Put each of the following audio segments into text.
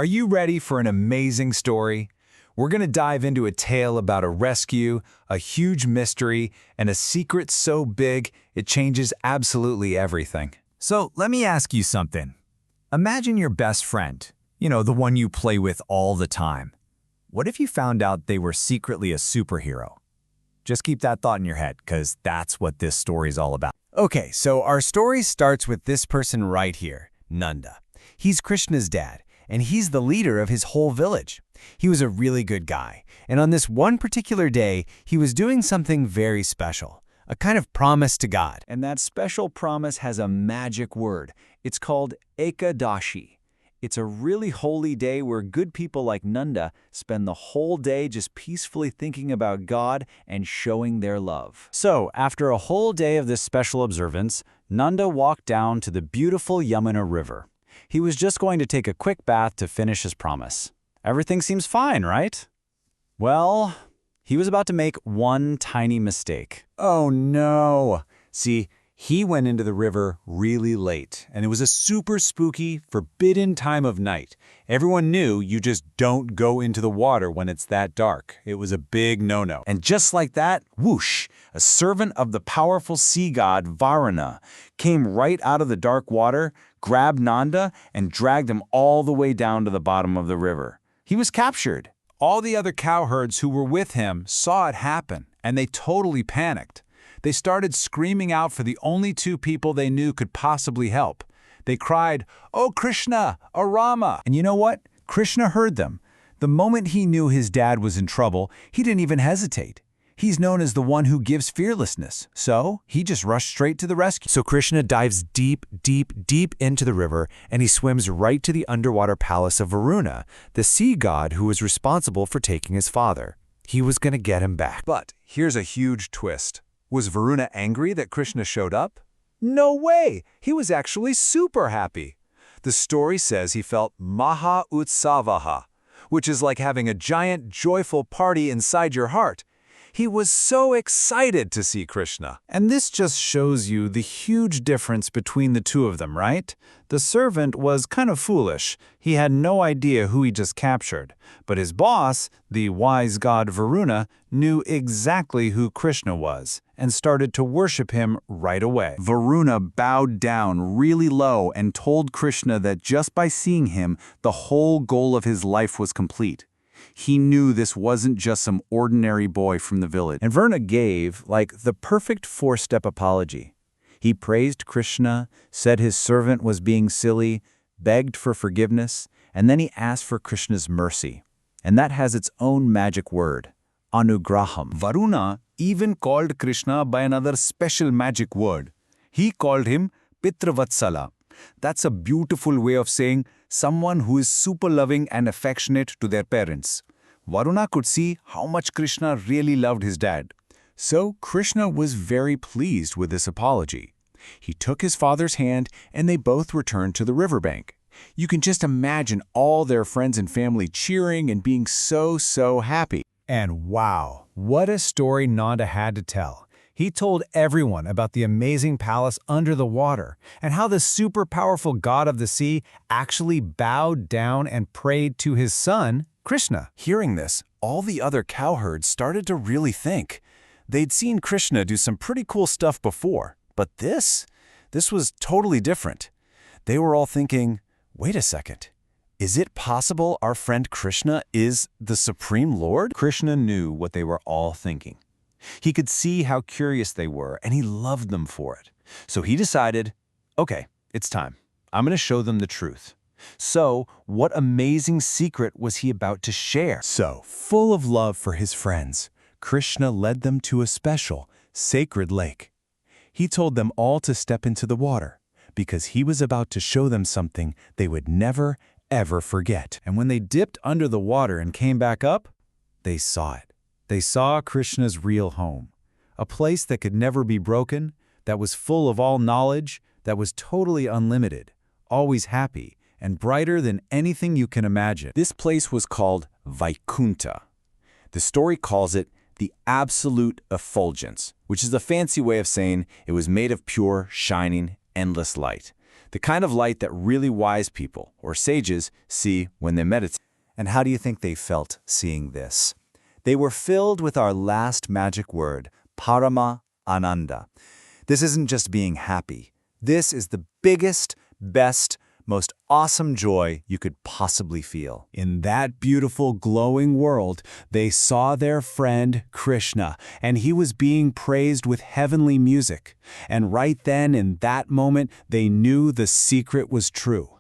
Are you ready for an amazing story? We're going to dive into a tale about a rescue, a huge mystery, and a secret so big it changes absolutely everything. So let me ask you something. Imagine your best friend, the one you play with all the time. What if you found out they were secretly a superhero? Just keep that thought in your head, because that's what this story's all about. Okay, so our story starts with this person right here, Nanda. He's Krishna's dad, and he's the leader of his whole village. He was a really good guy, and on this one particular day, he was doing something very special, a kind of promise to God. And that special promise has a magic word. It's called Ekadashi. It's a really holy day where good people like Nanda spend the whole day just peacefully thinking about God and showing their love. So, after a whole day of this special observance, Nanda walked down to the beautiful Yamuna River. He was just going to take a quick bath to finish his promise. Everything seems fine, right? Well, he was about to make one tiny mistake. Oh no! See, he went into the river really late, and it was a super spooky, forbidden time of night. Everyone knew you just don't go into the water when it's that dark. It was a big no-no. And just like that, whoosh, a servant of the powerful sea god Varuna came right out of the dark water, grabbed Nanda, and dragged him all the way down to the bottom of the river. He was captured. All the other cowherds who were with him saw it happen, and they totally panicked. They started screaming out for the only two people they knew could possibly help. They cried, "Oh Krishna, oh Rama!" And you know what? Krishna heard them. The moment he knew his dad was in trouble, he didn't even hesitate. He's known as the one who gives fearlessness, so he just rushed straight to the rescue. So Krishna dives deep, deep, deep into the river, and he swims right to the underwater palace of Varuna, the sea god who was responsible for taking his father. He was going to get him back. But here's a huge twist. Was Varuna angry that Krishna showed up? No way! He was actually super happy. The story says he felt Maha Utsavaha, which is like having a giant, joyful party inside your heart. He was so excited to see Krishna. And this just shows you the huge difference between the two of them, right? The servant was kind of foolish. He had no idea who he just captured. But his boss, the wise god Varuna, knew exactly who Krishna was and started to worship him right away. Varuna bowed down really low and told Krishna that just by seeing him, the whole goal of his life was complete. He knew this wasn't just some ordinary boy from the village. And Varuna gave, the perfect four-step apology. He praised Krishna, said his servant was being silly, begged for forgiveness, and then he asked for Krishna's mercy. And that has its own magic word, anugraham. Varuna even called Krishna by another special magic word. He called him Pitravatsala. That's a beautiful way of saying someone who is super loving and affectionate to their parents. Varuna could see how much Krishna really loved his dad. So Krishna was very pleased with this apology. He took his father's hand and they both returned to the riverbank. You can just imagine all their friends and family cheering and being so happy. And wow, what a story Nanda had to tell. He told everyone about the amazing palace under the water and how the super powerful god of the sea actually bowed down and prayed to his son, Krishna. Hearing this, all the other cowherds started to really think. They'd seen Krishna do some pretty cool stuff before, but this was totally different. They were all thinking, wait a second. Is it possible our friend Krishna is the Supreme Lord? Krishna knew what they were all thinking. He could see how curious they were, and he loved them for it. So he decided, okay, it's time. I'm going to show them the truth. So, what amazing secret was he about to share? So, full of love for his friends, Krishna led them to a special, sacred lake. He told them all to step into the water, because he was about to show them something they would never, ever forget. And when they dipped under the water and came back up, they saw it. They saw Krishna's real home, a place that could never be broken, that was full of all knowledge, that was totally unlimited, always happy, and brighter than anything you can imagine. This place was called Vaikunta. The story calls it the absolute effulgence, which is a fancy way of saying it was made of pure, shining, endless light. The kind of light that really wise people, or sages, see when they meditate. And how do you think they felt seeing this? They were filled with our last magic word, Parama Ananda. This isn't just being happy. This is the biggest, best, most awesome joy you could possibly feel. In that beautiful, glowing world, they saw their friend Krishna, and he was being praised with heavenly music. And right then, in that moment, they knew the secret was true.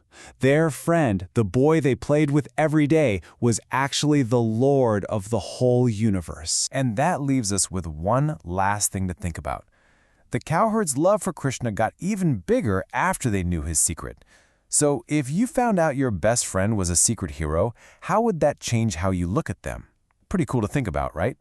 Their friend, the boy they played with every day, was actually the Lord of the whole universe. And that leaves us with one last thing to think about. The cowherd's love for Krishna got even bigger after they knew his secret. So if you found out your best friend was a secret hero, how would that change how you look at them? Pretty cool to think about, right?